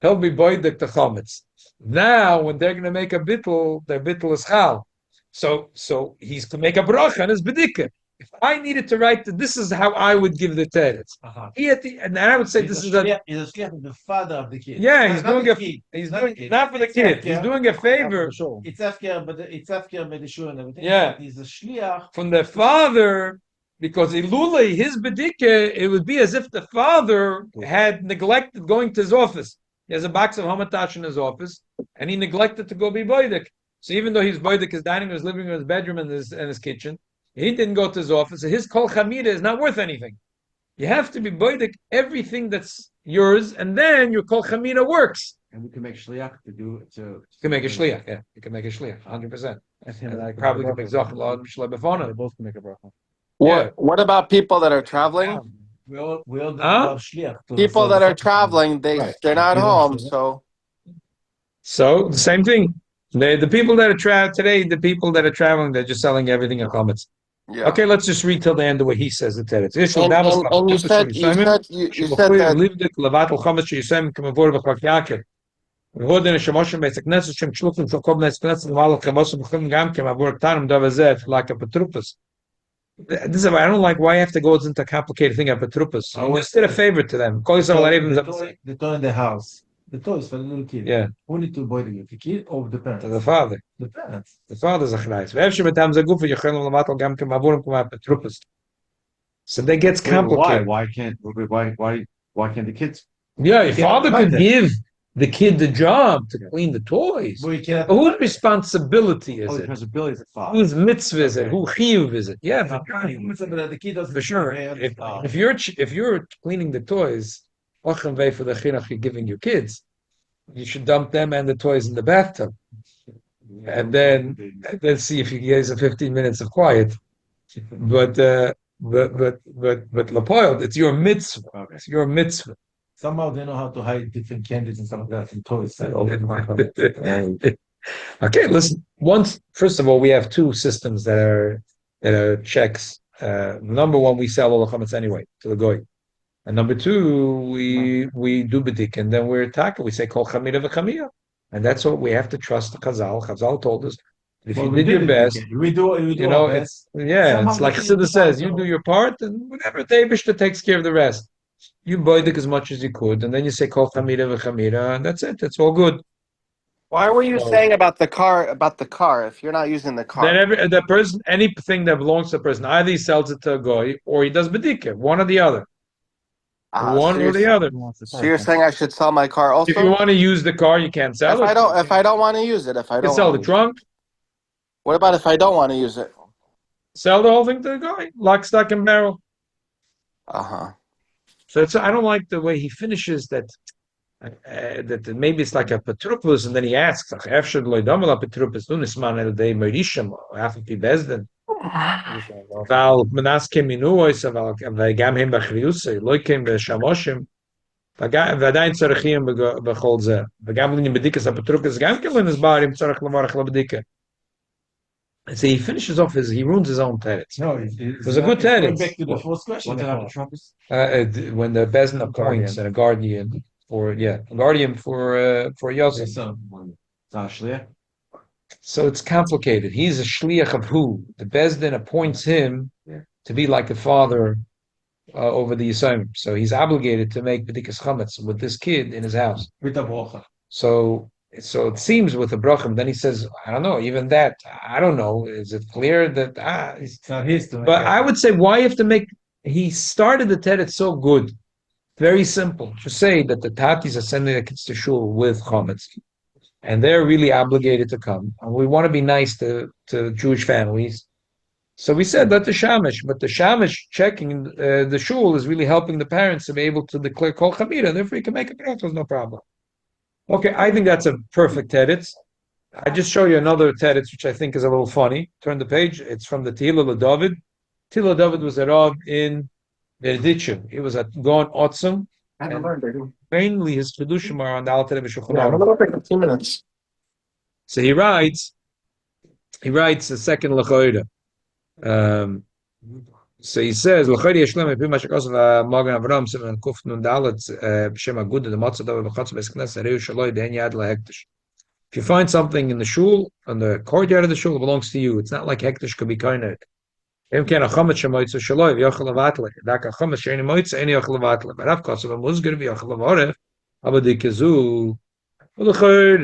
He'll be boidek the chometz. Now, when they're going to make a bittul, their bittul is chal. So he's to make a bracha on his bedika. if I needed to write, this is how I would give the teretz. He and I would say He's this is he's a shliach of the father of the kid. yeah, he's Not doing the a kid. he's Not doing the kid. not for the It's kid. after- He's doing a favor. It's after, but it's after by the shul and everything. Yeah. But he's a shliach. From the father, because Ilule, his bedike, it would be as if the father had neglected going to his office. He has a box of hamatash in his office, and he neglected to go be boidik. So even though he's boidik, his dining room, his living room, his bedroom, and his kitchen, he didn't go to his office. So his kol chamida is not worth anything. You have to be boidik everything that's yours, and then your kol chamida works. And we can make shliach to do to. You can make a shliach, yeah. You can make a shliach, 100%. And And I probably can make zach lo They b'fana. both can make a bracha. Yeah. What about people that are traveling? We all do Huh? our shliach. to People serve that the are father. traveling, Right. they're not They don't home, do that. so So the same thing. The people that are today, the people that are traveling, they're just selling everything in Chometz. yeah. Okay, let's just read till the end the way he says it. And you said that ועוד אין שמושם בית הכנסת שהם שלוחים של כל בני הכנסת למעלה כמוסם בכל גם כמעבור קטנים דבר זה like a petrupus. This is I don't like why I have to go into a complicated thing of petrupus. I always did a favor to them. Call yourself The toy in the house. The toys for the little kid. Yeah, Who need to buy the kid or the parents? to the father. The parents. The father's a chrais. ואיפה שבתם זה גוף יכולים למטה גם כמעבורם כמו petrupus. So that gets complicated. Why can't the kids? Yeah, your Yeah, father like could that. give the kid the job to clean the toys. But we cannot. But whose responsibility is Oh, it? because the Billy's a father. Whose mitzvah is it? Who chiyuv is it? Yeah, But the kid doesn't. for sure. If you're cleaning the toys, ochem vei for the chinuch you're giving your kids, you should dump them and the toys in the bathtub, and then see if you get some 15 minutes of quiet. But Lepold, it's your mitzvah. Okay. It's your mitzvah. Somehow they know how to hide different candies and stuff like that in toys. Okay, listen. First of all, we have two systems that are checks. Number one, we sell all the chametz anyway to the goy, and number two, we do bedik, and then we're taka. We say kol chamira v'chamia, and that's what we have to trust the Chazal. Chazal told us if you did your best, we do you know, our best. it's like Chassidus says, you do your part, and whatever Teibishter takes care of the rest. You boidik as much as you could, and then you say kol chamira v'chamira, and that's it. It's all good. why were you saying about the car if you're not using the car? Then the person, anything that belongs to the person, either he sells it to a goy or he does bedika, one or the other. One or the other. So you're saying I should sell my car also? If you want to use the car, you can't sell it. If I don't want to use it, you can sell the trunk, What about if I don't want to use it? sell the whole thing to the guy, lock, stock, and barrel. Uh-huh. So I don't like the way he finishes that. That maybe it's like a petrupus, and then he asks, "After loydamala petrupus, nunisman el dei merisham, half of bezdin." Val menas keminuos, val v'gam hem b'chriusay, loykem v'shamoshim, v'adayin tzarechim b'chol zeh, v'gam l'nim b'dikas ha'petrupus, gam kelin is barim tzarech l'marach l'b'dika. And so he finishes off he ruins his own teretz. No, It was a good teretz. Back to the first question. What's that trumpets? When the bezin appoints and a guardian for Yosef. So it's complicated. He's a shliach of who? The bezdin appoints him to be like the father over the Yisraelim. So he's obligated to make Bedeikas Chometz with this kid in his house. With the bracha. So it seems with the brachim. Then he says, I don't know. Even that, I don't know. Is it clear that It's not his to make But it. I would say, why you have to make? He started the teretz so good, very simple. To say that the tatis are sending the kids to shul with chometz, and they're really obligated to come. And we want to be nice to Jewish families, so we said let the shamish. But the shamish checking the shul is really helping the parents to be able to declare kol chamira. Therefore, you can make a bracha, no problem. Okay, I think that's a perfect teretz. I just show you another teretz, which I think is a little funny. Turn the page. It's from the Tehillah David. Tehillah David was a Rav in Berditchev. He was at Gon Otzum. I haven't learned it. Mainly his Kedushim are on the Alter Rebbe Shulchan Yeah, I'm Aruch. gonna look at 15 minutes. So he writes the second L'choira. So he says, L'choira yeshlem epi ma shekos Magen Avraham Siman Kuf Nun Dalet b'shem Aguda the Matzah David b'chatz b'esknes Areu Shaloi De'en Yad LaHektish. If you find something in the shul, in the courtyard of the shul, it belongs to you. It's not like hektish could be koined. Im ken a chometz shemoitz shaloi v'yochel levatle. Dak a chometz sheini moitz eini yochel levatle. But Rav Kosev musger v'yochel levarech. Aber die kezu. ולכן,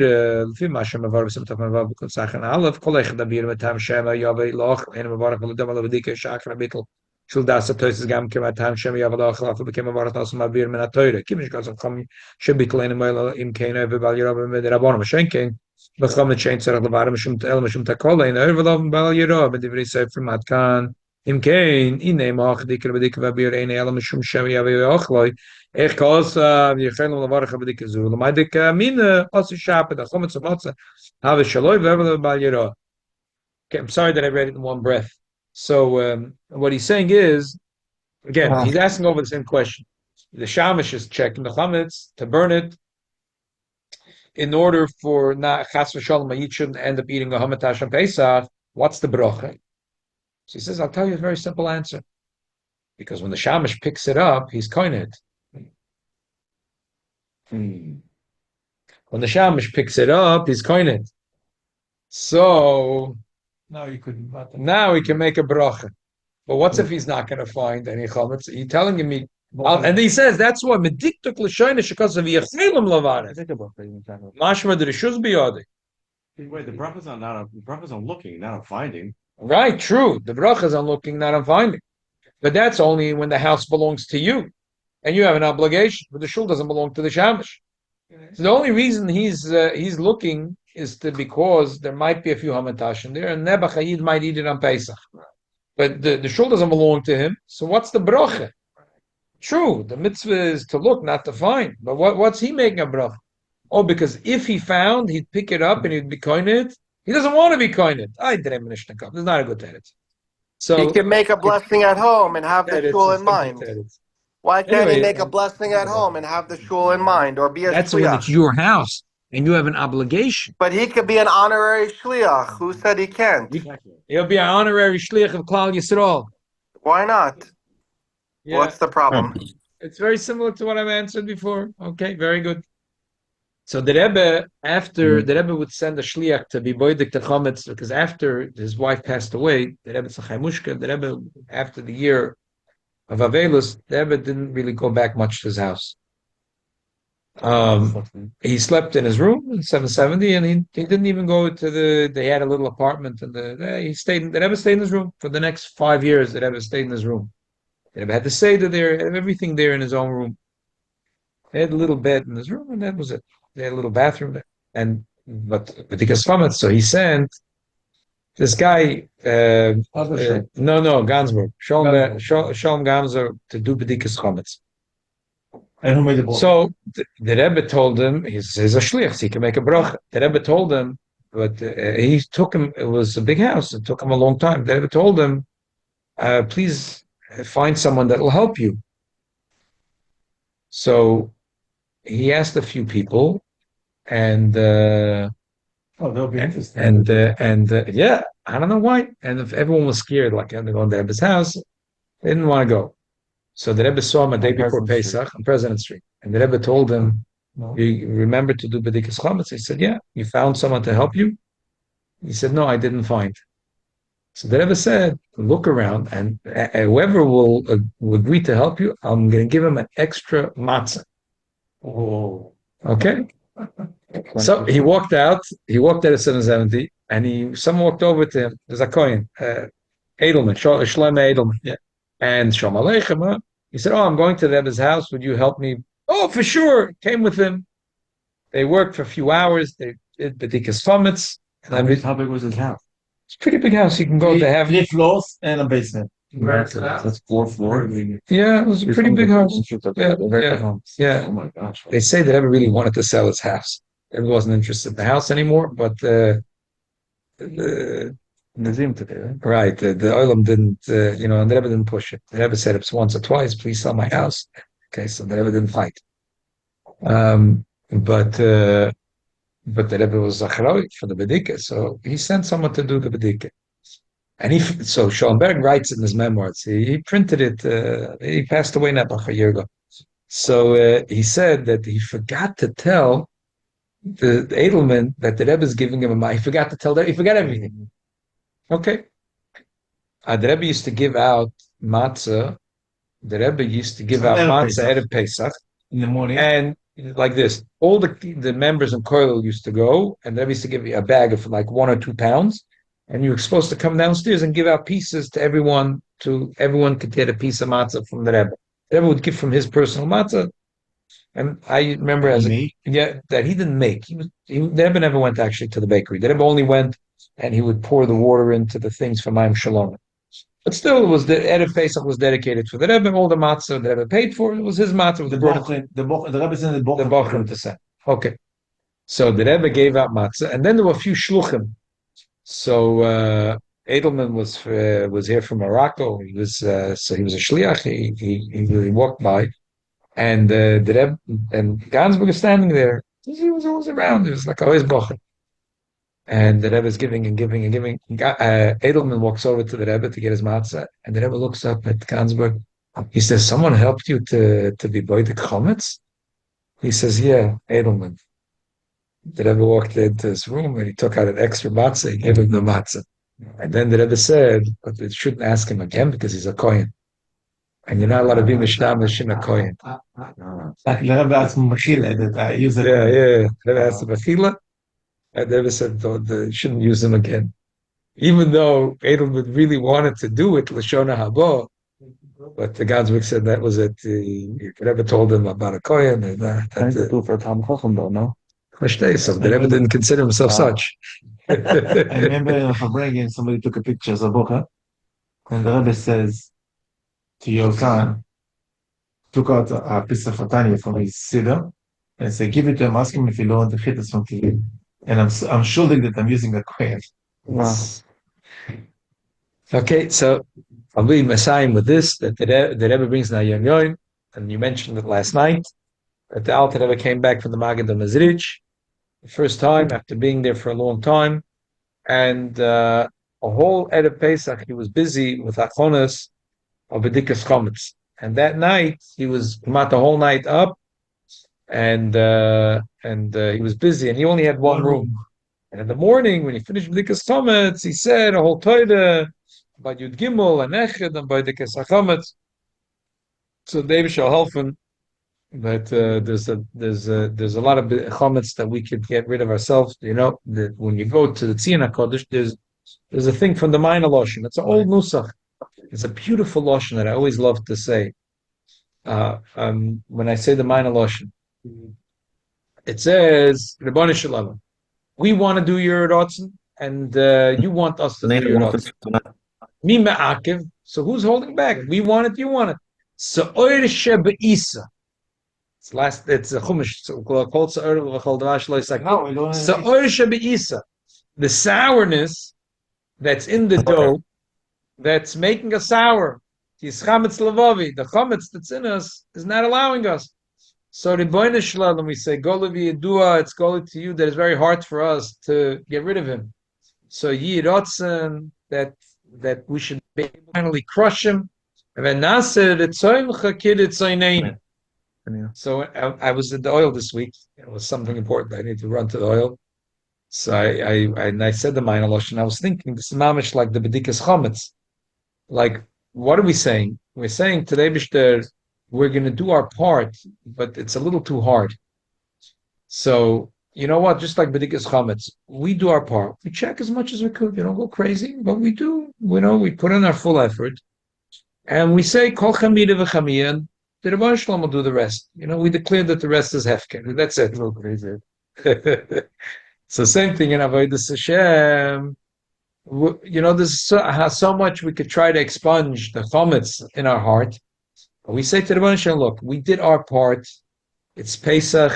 לפי מה שמברך בסמטת מברך בכל סחן א', כל אחד דביר מטעם שם יבוא לך, אין מברך ולדם עליו בדיקה שאקרא ביטל של דס התויסס גם כמטעם שם יבוא לך, אף בכם מברך נוסף מביר מן התוירה, כי משקל סמכם שביטל אין מוילה אם כן ובעל ירוב ומדרבון, משן כן, בחום נצ'יין צריך לבר משום תקול אין ולא בעל ירוב, בדברי ספר מתקן, אם כן, הנה מוח דיקר בדיקה וביר אין אלא משום שם יבוא אוכלוי, איך כעוsa, ויכלנו לברך בדיקה זו, למדק מינה, עושה שפת, החומץ ומוצא, הווה שלוי ועבר לבעל ירוע. Okay, I'm sorry that I read it in one breath. So what he's saying is, again, he's asking over the same question. The shamash is checking the chametz to burn it in order for not chas v'shalom you shouldn't end up eating a hamatash on Pesach. What's the bracha? So he says, I'll tell you a very simple answer. Because when the shamash picks it up, he's koined it. When the shamash picks it up, he's koined. So Now you could. now he can make a bracha. But what's if he's not going to find any chametz? You're telling me, and he says that's why mediktuk l'shoyne because of yichelim lavaret. Mashma the rishus biyadi. Wait, the brachas are not. The brachas on looking, not on finding. Right, true. The brachas on looking, not on finding. But that's only when the house belongs to you, and you have an obligation. But the shul doesn't belong to the shamash. So the only reason he's looking is because there might be a few hamatashim there, and Nebuchadnezzar might eat it on Pesach. But the shul doesn't belong to him. So what's the bracha? True, the mitzvah is to look, not to find. But what's he making a bracha? Oh, because if he found, he'd pick it up and he'd be koined. He doesn't want to be koined. This is not a good teretz. So He can make a blessing at home and have the shul in mind. Why can't he make a blessing at home and have the shul in mind, or be a that's when it's shliach? your house and you have an obligation. But he could be an honorary shliach. Who said he can't? He'll be an honorary shliach of Klal Yisrael. Why not? Yeah. What's the problem? It's very similar to what I've answered before. Okay, very good. So the Rebbe, after the Rebbe would send a shliach to be boidik to Chometz, because after his wife passed away, the Rebbe Tzachaimushka, the Rebbe, after the year of Avelus, the Rebbe didn't really go back much to his house. He slept in his room in 770, and he didn't even go to they had a little apartment, and the Rebbe stayed in his room for the next 5 years. The Rebbe stayed in his room. The Rebbe had the Seder there, had everything there in his own room. He had a little bed in his room, and that was it. They had a little bathroom there. But Bedeikas Chometz, so he sent this guy, Gansberg, Shalom Gamzer to do Bedeikas Chometz. And who made the So the Rebbe told him, he's a shliach, so he can make a bracha. The Rebbe told him, but he took him, it was a big house, it took him a long time. The Rebbe told him, please find someone that will help you. So he asked a few people, and they'll be interested. Yeah, I don't know why. And if everyone was scared, like they're going to Rebbe's house, they didn't want to go. So the Rebbe saw him a day before Pesach on President Street, and the Rebbe told him, "You remember to do Bedeikas Chometz?" He said, "Yeah." You found someone to help you? He said, "No, I didn't find." So the Rebbe said, "Look around, and whoever will agree to help you, I'm going to give him an extra matzah." Oh, okay. So he walked out. He walked out at 770, and someone walked over to him. There's a Kohen, Edelman, Shlomo Edelman. Yeah. And Shalom Aleichem. He said, "Oh, I'm going to the Rebbe's house. Would you help me?" Oh, for sure. Came with him. They worked for a few hours. They did Bedeikas Chometz. How big was his house? It's a pretty big house. You can go to have 3 floors and a basement. That's 4 floors. Yeah, it was a pretty big house. Yeah. Oh my gosh. They say that Rebbe really wanted to sell his house. Rebbe wasn't interested in the house anymore, but the Nazim today, right? right, the Olam didn't, and the Rebbe didn't push it. The Rebbe said it once or twice, "Please sell my house." Okay, so the Rebbe didn't fight. But the Rebbe was Zacharoi for the Bedeikas, so he sent someone to do the Bedeikas. And so Schoenberg writes in his memoirs, he printed it, he passed away not a year ago. So he said that he forgot to tell the Edelman that the Rebbe is giving him a money. He forgot to tell that, he forgot everything. Okay. The Rebbe used to give out matzah. The Rebbe used to give out matzah at Pesach in the morning, and like this, all the members in Koil used to go, and the Rebbe used to give you a bag of like 1 or 2 pounds, and you were supposed to come downstairs and give out pieces to everyone. To everyone could get a piece of matzah from the Rebbe. The Rebbe would give from his personal matzah. And I remember that he didn't make. The Rebbe never went actually to the bakery. The Rebbe only went and he would pour the water into the things for Mayim Shalom. But still, it was the Erev Pesach was dedicated for the Rebbe. All the matzah the Rebbe paid for, it was his matzah. The Rebbe sent the Bochum to send. Okay, so the Rebbe gave out matzah, and then there were a few shluchim. So Edelman was here from Morocco. He was so he was a shliach. He walked by. And the Rebbe and Gansberg is standing there. He was always around. It was like always bocher. And the Rebbe is giving and giving and giving. Edelman walks over to the Rebbe to get his matzah, and the Rebbe looks up at Gansberg. He says, "Someone helped you to be Bedeikas Chometz?" He says, "Yeah, Edelman." The Rebbe walked into his room and he took out an extra matzah. He gave him the matzah, and then the Rebbe said, "But you shouldn't ask him again because he's a kohen." And you're not allowed to be mishnamish in a kohen. Like the Rebbe asked Mechila that I use it. Yeah. The Rebbe asked Mechila, and the Rebbe said, you shouldn't use them again. Even though Edelman really wanted to do it, Lashona Haba, but the Gansberg said that was it. The Rebbe told him about a kohen, and that's it. For Tam Chacham, though, no? So the Rebbe didn't consider himself such. I remember in Fabrengen, somebody took a picture of Bocha, and the Rebbe says, to Yokan, took out a piece of Fatania from his siddur and said, give it to him, ask him if he don't want the chitas from TV. And I'm sure that I'm using a kohen. Wow. Okay, so I'll be messiahing with this, that the Rebbe brings now Yom Yom, and you mentioned it last night, that the Alter Rebbe came back from the Magid of Mezrich, the first time after being there for a long time, and a whole Erev Pesach, he was busy with Achonas, of Bedeikas Chometz, and that night he was the whole night up, and he was busy, and he only had one room. And in the morning, when he finished Bedeikas Chometz, he said a whole Torah about Yud Gimel and Echad and Bedeikas Chometz. So David shall help him that there's a lot of Chometz that we could get rid of ourselves. You know, that when you go to the Tzina Kodesh, there's a thing from the Minor Loshen. It's an old nusach. It's a beautiful lotion that I always love to say. When I say the minor lotion, it says, "Rebbeinu Shalom, we want to do your rotzen, and you want us to do your rotzen." Mi me'akev. So who's holding back? We want it. You want it. So oir shebeisa. It's a chumash. So oir shebeisa. The sourness that's in the dough. That's making us sour. The chametz that's in us is not allowing us. So Rebbeinu Shalom, we say, Golavi Yedua, it's Goli to you that is very hard for us to get rid of him. So Yirotzen, that we should be able to finally crush him. So I was at the oil this week. It was something important. I need to run to the oil. So I said the minor lotion. I was thinking, this is mamish like the Bedeikas Chometz. Like, what are we saying? We're saying today, Bishter, we're going to do our part, but it's a little too hard. So, you know what? Just like Bedeikas Chometz, we do our part. We check as much as we could. You don't go crazy, but we do. We put in our full effort, and we say Kol Chamida v'Chamiyah, and the Rebbeinu Shalom will do the rest. We declare that the rest is hefker. That's it. So crazy. So same thing in Avodas Hashem. There's so much we could try to expunge the chometz in our heart. But we say to the Rebbeinu Shalom, look, we did our part. It's Pesach.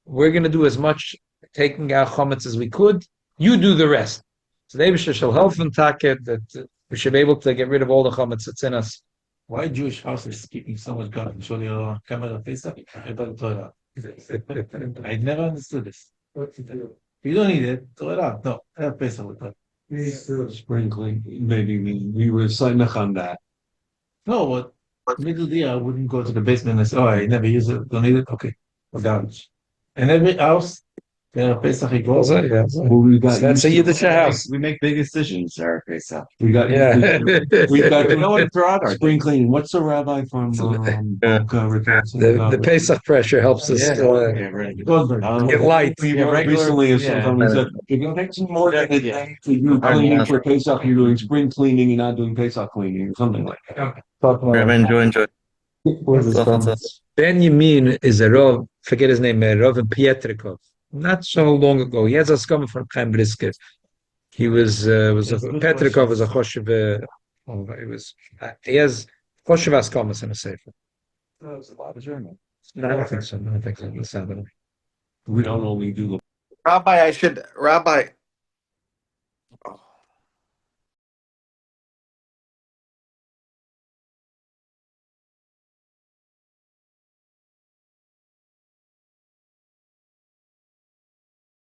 We're going to do as much taking out chometz as we could. You do the rest. So the Eibusher shall help and taket that we should be able to get rid of all the chometz that's in us. Why Jewish houses keeping so much God? Show your camera Pesach. I never understood this. You don't need it. Throw it out. No, I have Pesach with that. Sprinkling, maybe we were Saimach on that. No, but middle day I wouldn't go to the basement and say, I never use it, don't need it. Okay, garbage. And every house Yeah, Pesach he Was goes. it? Yeah. Well, we got That's a used to- Yiddish house. We make big decisions, Eric. Pesach. We got Yeah. we got You know what it's throughout our spring cleaning. What's the rabbi from Boca Raton? The Pesach pressure helps us Yeah, right. Goldberg. get light. We Yeah, regular- recently, if yeah. sometime he said, "You're gonna take some more than a day to do cleaning for Pesach. You're doing spring cleaning. You're not doing Pesach cleaning, or something like that." enjoy. Benjamin is a Rav, forget his name, Rav Pietrikov. Not so long ago. He has a scum from Chaim Brisker. He was a Petrikov was a Choshev. He was he has Choshev Askamas in a sefer. That was a lot of German. No, I don't think so. I don't think so. Let's have it. We don't only do Rabbi,